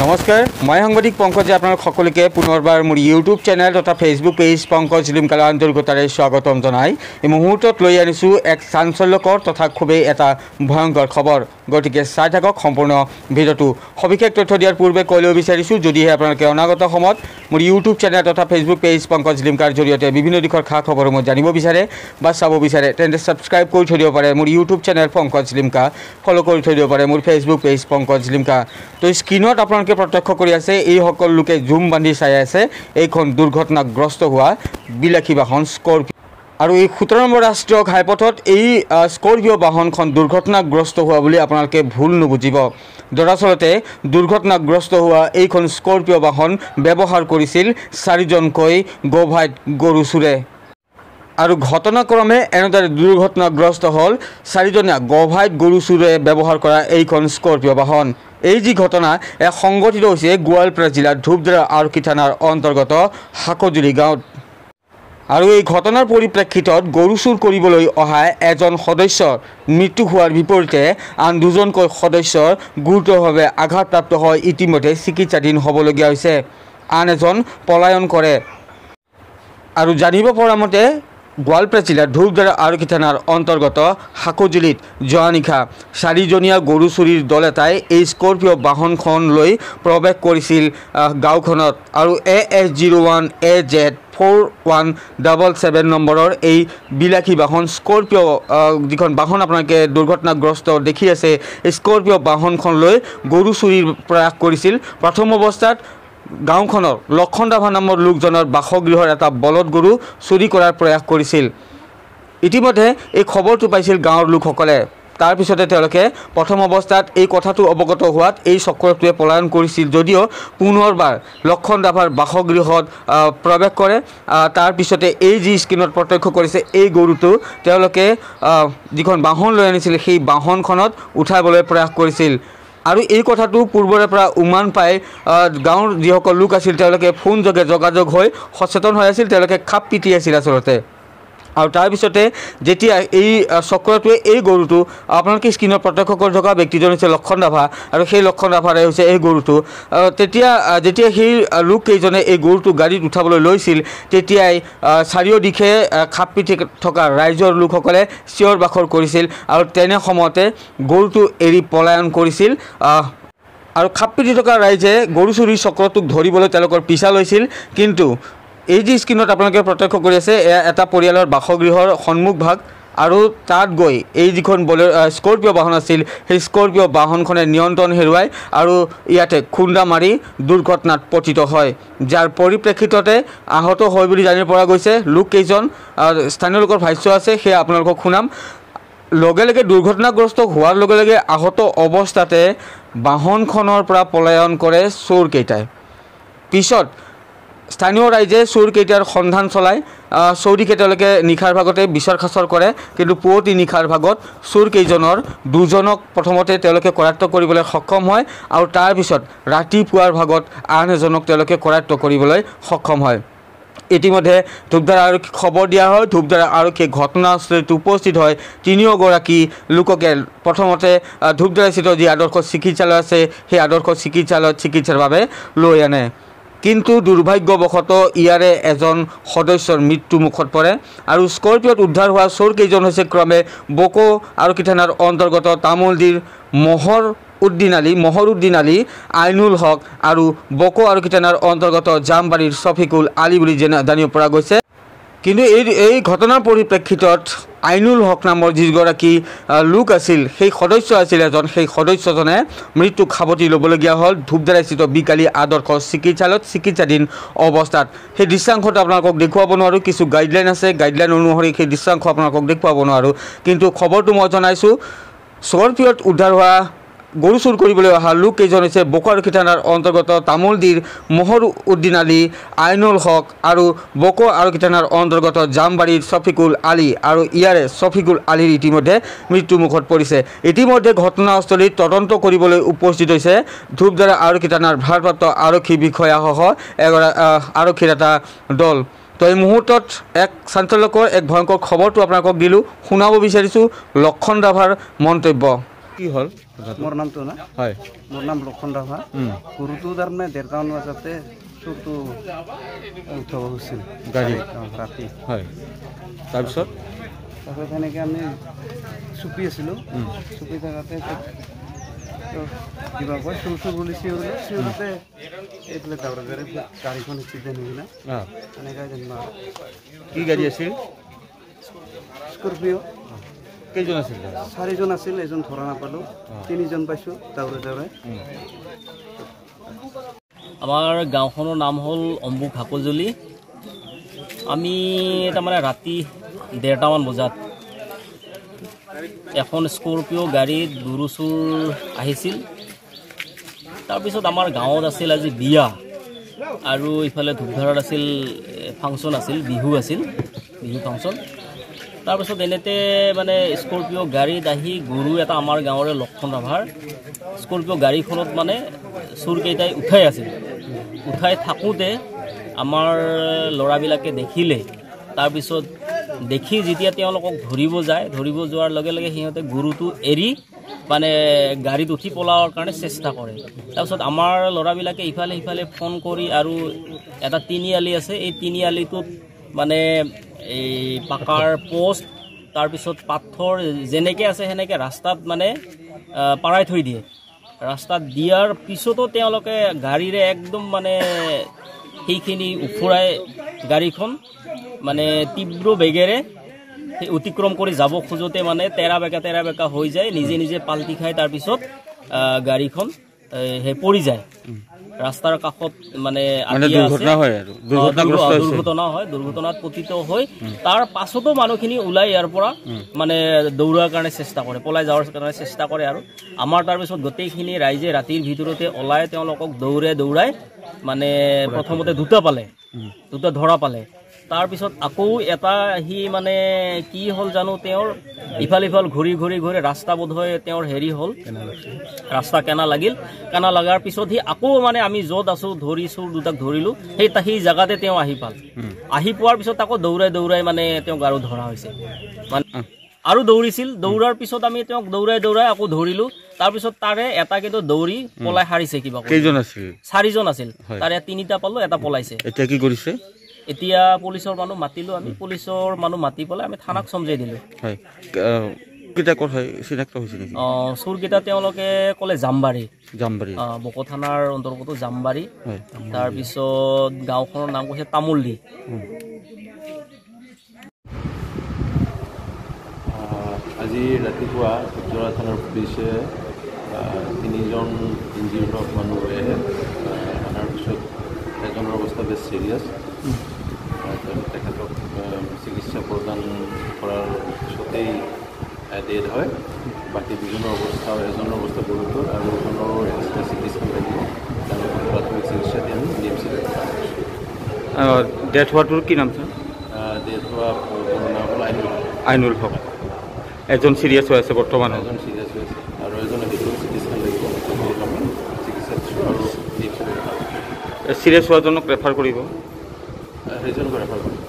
নমস্কাৰ মই সাংবাদিক পংকজে আপোনাক সকলোকে পুনৰবাৰ মোৰ ইউটিউব চেনেল তথা ফেচবুক পেজ পংকজ লিমকালৰ আন্তৰিকতাৰে স্বাগতম জনাই এই মুহূৰ্তত লৈ আনিছোঁ এক চাঞ্চল্যকৰ তথা খুবেই এটা ভয়ংকৰ খবৰ গতিকে চাই থাকক সম্পূৰ্ণ ভিডিঅ'টো সবিশেষ তথ্য দিয়াৰ পূৰ্বে কৈ বিচাৰিছোঁ যদিহে আপোনালোকে অনাগত সময়ত মোৰ ইউটিউব চেনেল তথা ফেচবুক পেজ পংকজ লিমকাৰ জৰিয়তে বিভিন্ন দিশৰ খা খবৰসমূহ জানিব বিচাৰে বা চাব বিচাৰে তেন্তে ছাবস্ক্ৰাইব কৰি থৈ দিব পাৰে মোৰ ইউটিউব চেনেল পংকজ লিমকা ফলো কৰি থৈ দিব পাৰে মোৰ ফেচবুক পেজ পংকজ লিমকা তো স্ক্ৰীনত আপোনালোকে প্ৰত্যক্ষ কৰি আছে এই সকল লোকে জুম বান্ধি চাই আছে এইখন দুৰ্ঘটনাগ্ৰস্ত হোৱা বিলাসী বাহন স্কৰপিঅ আৰু এই 17 নম্বৰ ৰাষ্ট্ৰীয় ঘাইপথত এই স্কৰপিঅ বাহনখন দুৰ্ঘটনাগ্ৰস্ত হোৱা বুলি আপোনালোকে ভুল নুবুজিব দৰাচলতে দুৰ্ঘটনাগ্ৰস্ত হোৱা এইখন স্কৰপিঅ বাহন ব্যৱহাৰ কৰিছিল 4জনকৈ গোভাইট গৰু চুৰে আৰু ঘটনাক্ৰমে এনেদৰে দুৰ্ঘটনাগ্ৰস্ত হ'ল 4জনীয়া গোভাইট গৰু চুৰে ব্যৱহাৰ কৰা এইখন স্কৰপিঅ বাহন এই যি ঘটনা সংঘটিত হৈছে গোৱালপাৰা জিলাৰ ধূপধাৰা আৰক্ষী থানাৰ অন্তৰ্গত হাকজুলি গাঁৱত আৰু এই ঘটনাৰ পৰিপ্ৰেক্ষিতত গৰু চুৰ কৰিবলৈ অহা এজন সদস্যৰ মৃত্যু হোৱাৰ বিপৰীতে আন দুজনকৈ সদস্যৰ গুৰুতৰভাৱে আঘাতপ্ৰাপ্ত হৈ ইতিমধ্যে চিকিৎসাধীন হ'বলগীয়া হৈছে আন এজন পলায়ন কৰে আৰু জানিব পৰা মতে গোৱালপাৰা জিলাৰ ধূপধাৰা আৰক্ষী থানাৰ অন্তৰ্গত হাকজুলিত যোৱা নিশা 4জনীয়া গৰু চুৰিৰ দল এটাই এই স্কৰপিঅ বাহনখন লৈ প্ৰৱেশ কৰিছিল গাঁওখনত আৰু AS01 AZ 4177 নম্বৰৰ এই বিলাসী বাহন স্কৰপিঅ যিখন বাহন আপোনালোকে দুৰ্ঘটনাগ্ৰস্ত দেখি আছে এই স্কৰপিঅ বাহনখন লৈ গৰু চুৰিৰ প্ৰয়াস কৰিছিল প্ৰথম অৱস্থাত গাঁওখনৰ লক্ষণ ৰাভা নামৰ লোকজনৰ বাসগৃহৰ এটা বলদ গৰু চুৰি কৰাৰ প্ৰয়াস কৰিছিল ইতিমধ্যে এই খবৰটো পাইছিল গাঁৱৰ লোকসকলে তাৰ পিছতে তেওঁলোকে প্ৰথম অৱস্থাত এই কথাটো অৱগত হোৱাত এই চক্ৰটোৱে পলায়ন কৰিছিল যদিও পুনৰবাৰ লক্ষণ ৰাভাৰ বাসগৃহত প্ৰৱেশ কৰে তাৰ পিছতে এই যি স্ক্ৰীনত প্ৰত্যক্ষ কৰিছে এই গৰুটো তেওঁলোকে যিখন বাহন লৈ আনিছিল সেই বাহনখনত উঠাবলৈ প্ৰয়াস কৰিছিল আৰু এই কথাটো পূৰ্বৰে পৰা উমান পাই গাঁৱৰ যিসকল লোক আছিল তেওঁলোকে ফোন যোগে যোগাযোগ হৈ সচেতন হৈ আছিল তেওঁলোকে খাপ পিটি আছিল আচলতে আৰু তাৰ পিছতে যেতিয়া এই চক্ৰটোৱে এই গৰুটো আপোনালোকে স্ক্ৰীনত প্ৰত্যক্ষ কৰি থকা ব্যক্তিজন হৈছে লক্ষণ ৰাভা আৰু সেই লক্ষণ ৰাভাৰে হৈছে এই গৰুটো যেতিয়া সেই লোককেইজনে এই গৰুটো গাড়ীত উঠাবলৈ লৈছিল তেতিয়াই চাৰিওদিশে খাপ পিটি থকা ৰাইজৰ লোকসকলে চিঞৰ বাখৰ কৰিছিল আৰু তেনে সময়তে গৰুটো এৰি পলায়ন কৰিছিল আৰু খাপ পিটি থকা ৰাইজে গৰু চুৰি চক্ৰটোক ধৰিবলৈ তেওঁলোকৰ পিছা লৈছিল কিন্তু এই যি স্ক্ৰীনত আপোনালোকে প্ৰত্যক্ষ কৰি আছে এটা পৰিয়ালৰ বাসগৃহৰ সন্মুখ ভাগ আৰু তাত গৈ এই যিখন স্কৰপিঅ বাহন আছিল সেই স্কৰপিঅ বাহনখনে নিয়ন্ত্ৰণ হেৰুৱাই আৰু ইয়াতে খুন্দা মাৰি দুৰ্ঘটনাত পতিত হয় যাৰ পৰিপ্ৰেক্ষিততে আহত হয় বুলি জানিব পৰা গৈছে লোককেইজন স্থানীয় লোকৰ ভাষ্য আছে সেয়া আপোনালোকক শুনাম লগে লগে দুৰ্ঘটনাগ্ৰস্ত হোৱাৰ লগে লগে আহত অৱস্থাতে বাহনখনৰ পৰা পলায়ন কৰে চোৰকেইটাই পিছত স্থানীয় ৰাইজে চোৰকেইটাৰ সন্ধান চলাই চৌদিশে তেওঁলোকে নিশাৰ ভাগতে বিচাৰ খাচৰ কৰে কিন্তু পুৱতি নিশাৰ ভাগত চোৰকেইজনৰ দুজনক প্ৰথমতে তেওঁলোকে কৰায়ত্ব কৰিবলৈ সক্ষম হয় আৰু তাৰপিছত ৰাতিপুৱাৰ ভাগত আন এজনক তেওঁলোকে কৰায়ত্ব কৰিবলৈ সক্ষম হয় ইতিমধ্যে ধূপধাৰা আৰক্ষী খবৰ দিয়া হয় ধূপধাৰা আৰক্ষী ঘটনাস্থলীত উপস্থিত হয় তিনিওগৰাকী লোককে প্ৰথমতে ধূপধাৰাস্থিত যি আদৰ্শ চিকিৎসালয় আছে সেই আদৰ্শ চিকিৎসালয়ত চিকিৎসাৰ বাবে লৈ আনে কিন্তু দুৰ্ভাগ্যবশতঃ ইয়াৰে এজন সদস্যৰ মৃত্যু মুখত পৰে আৰু স্কৰপিঅত উদ্ধাৰ হোৱা চোৰকেইজন হৈছে ক্ৰমে বকো আৰক্ষী থানাৰ অন্তৰ্গত তামোলদিৰ মহৰ উদ্দিন আলী আইনুল হক আৰু বকো আৰক্ষী থানাৰ অন্তৰ্গত জামবাৰীৰ শফিকুল আলী বুলি জানিব পৰা গৈছে কিন্তু এই ঘটনাৰ পৰিপ্ৰেক্ষিতত আইনুল হক নামৰ যিগৰাকী লোক আছিল সেই সদস্য আছিল এজন সেই সদস্যজনে মৃত্যুক সাৱটি ল'বলগীয়া হ'ল ধূপধাৰাস্থিত বিকালী আদৰ্শ চিকিৎসালয়ত চিকিৎসাধীন অৱস্থাত সেই দৃশ্যাংশটো আপোনালোকক দেখুৱাব নোৱাৰোঁ কিছু গাইডলাইন আছে গাইডলাইন অনুসৰি সেই দৃশ্যাংশ আপোনালোকক দেখুৱাব নোৱাৰোঁ কিন্তু খবৰটো মই জনাইছোঁ স্কৰপিঅত উদ্ধাৰ হোৱা গৰু চুৰ কৰিবলৈ অহা লোককেইজন হৈছে বকো আৰক্ষী থানাৰ অন্তৰ্গত তামোলদিৰ মহৰ উদ্দিন আলী আইনুল হক আৰু বকো আৰক্ষী থানাৰ অন্তৰ্গত জামবাৰীৰ শফিকুল আলী আৰু ইয়াৰে শফিকুল আলীৰ ইতিমধ্যে মৃত্যুমুখত পৰিছে ইতিমধ্যে ঘটনাস্থলীত তদন্ত কৰিবলৈ উপস্থিত হৈছে ধূপধাৰা আৰক্ষী থানাৰ ভাৰপ্ৰাপ্ত আৰক্ষী বিষয়াসহ আৰক্ষীৰ এটা দল তো এই মুহূৰ্তত এক চাঞ্চল্যকৰ এক ভয়ংকৰ খবৰটো আপোনালোকক দিলোঁ শুনাব বিচাৰিছোঁ লক্ষণ ৰাভাৰ মন্তব্য কি হ'ল মোৰ নামটো না হয় মোৰ নাম লক্ষণ ৰাভা গৰুটো তাৰমানে 1:30 বজাতে চোৰটো উঠাব হৈছিল গাড়ী ৰাতি হয় তাৰপিছত সেনেকৈ আমি চুপি আছিলোঁ চুপি থাকোঁতে কিবা কয় চুৰ বুলি চিঞৰোতে এইফালে গাড়ীখন এক্সিডেণ্ট হৈ কিনে এনেকৈ যেনিবা কি গাড়ী আছিল স্কৰপিঅ' কেইজন আছিল 4জন আছিল এজন ধৰা নাপালোঁ 3জন পাইছোঁ দৌৰাই আমাৰ গাঁওখনৰ নাম হ'ল অম্বু ঘাকজলি আমি তাৰমানে ৰাতি 1:30 মান বজাত এখন স্কৰপিঅ' গাড়ীত গৰু চোৰ আহিছিল তাৰপিছত আমাৰ গাঁৱত আছিল আজি বিয়া আৰু ইফালে ধূপধাৰত আছিল ফাংচন আছিল বিহু ফাংচন তাৰপিছত এনেতে মানে স্কৰপিঅ' গাড়ীত আহি গৰু এটা আমাৰ গাঁৱৰে লক্ষণ ৰাভাৰ স্কৰপিঅ' গাড়ীখনত মানে চোৰকেইটাই উঠাই আছিল উঠাই থাকোঁতে আমাৰ ল'ৰাবিলাকে দেখিলে তাৰপিছত দেখি যেতিয়া তেওঁলোকক ধৰিব যোৱাৰ লগে লগে সিহঁতে গৰুটো এৰি মানে গাড়ীত উঠি পলাবৰ কাৰণে চেষ্টা কৰে তাৰপিছত আমাৰ ল'ৰাবিলাকে ইফালে সিফালে ফোন কৰি আৰু এটা তিনিআলি আছে এই তিনিআলিটোত মানে এই পাকাৰ পোষ্ট তাৰপিছত পাথৰ যেনেকৈ আছে সেনেকৈ ৰাস্তাত মানে পাৰাই থৈ দিয়ে ৰাস্তাত দিয়াৰ পিছতো তেওঁলোকে গাড়ীৰে একদম মানে সেইখিনি উফৰাই গাড়ীখন মানে তীব্ৰ বেগেৰে অতিক্ৰম কৰি যাব খোজোতে মানে তেৰা বেকা হৈ যায় নিজে পাল্টি খাই তাৰপিছত গাড়ীখন পৰি যায় ৰাস্তাৰ কাষত মানে দুৰ্ঘটনাত পতিত হৈ তাৰ পাছতো মানুহখিনি ওলাই ইয়াৰ পৰা মানে দৌৰাৰ কাৰণে চেষ্টা কৰে পলাই যাৱাৰ কাৰণে চেষ্টা কৰে আৰু আমাৰ তাৰপিছত গোটেইখিনি ৰাইজে ৰাতিৰ ভিতৰতে ওলাই তেওঁলোকক দৌৰাই মানে প্ৰথমতে দুটা ধৰা পালে তাৰপিছত আকৌ এটা আহি মানে কি হ'ল জানো তেওঁৰ ইফাল ঘূৰি ৰাস্তা বোধহয় তেওঁৰ হেৰি হ'ল ৰাস্তা কেনা লগাৰ পিছত সি আকৌ মানে আমি য'ত আছোঁ দুটাক ধৰিলোঁ সেই জেগাতে তেওঁ আহি পোৱাৰ পিছত আকৌ দৌৰাই মানে তেওঁক আৰু ধৰা হৈছে মানে আৰু দৌৰাৰ পিছত আমি তেওঁক দৌৰাই আকৌ ধৰিলোঁ তাৰপিছত তাৰে এটা কিন্তু দৌৰি পলাই হাৰিছে কিবা কেইজন আছিল 4জন আছিল তাৰে 3টা পালোঁ এটা পলাইছে এতিয়া কি কৰিছে এতিয়া পুলিচৰ মানুহ মাতিলোঁ আমি পুলিচৰ মানুহ মাতি পেলাই আমি থানাক চমজাই দিলোঁ চোৰকেইটা তেওঁলোকে ক'লে জামবাৰী বকো থানাৰ অন্তৰ্গত জামবাৰী তাৰপিছত গাঁওখনৰ নাম কৈছে তামোলদি আজি ৰাতিপুৱা ধূপধাৰা থানাৰ পুলিচে 3জন ইঞ্জিউৰ্ড মানুহ লৈ আহে অনাৰ পিছত এজনৰ অৱস্থা বেছ চিৰিয়াছ তেখেতক চিকিৎসা প্ৰদান কৰাৰ পিছতেই ডেড হয় বাকী দুজনৰ অৱস্থা গুৰুতৰ আৰু এজনৰ এক্সট্ৰা চিকিৎসা লাগিব তেওঁলোকক প্ৰাথমিক চিকিৎসা দি আমি DMC ডেথ হোৱাটোৰ কি নাম ছাৰ ডেথ হোৱা নাম হ'ল আইনুল হক এজন চিৰিয়াছ হৈ আছে বৰ্তমান এজন চিৰিয়াছ হৈ আছে আৰু এজনে ভিতৰত চিকিৎসা লাগিব আমি চিকিৎসা দিছোঁ আৰু DMC চিৰিয়াছ হোৱাজনক ৰেফাৰ কৰিব সেইজনক ৰেফাৰ কৰিব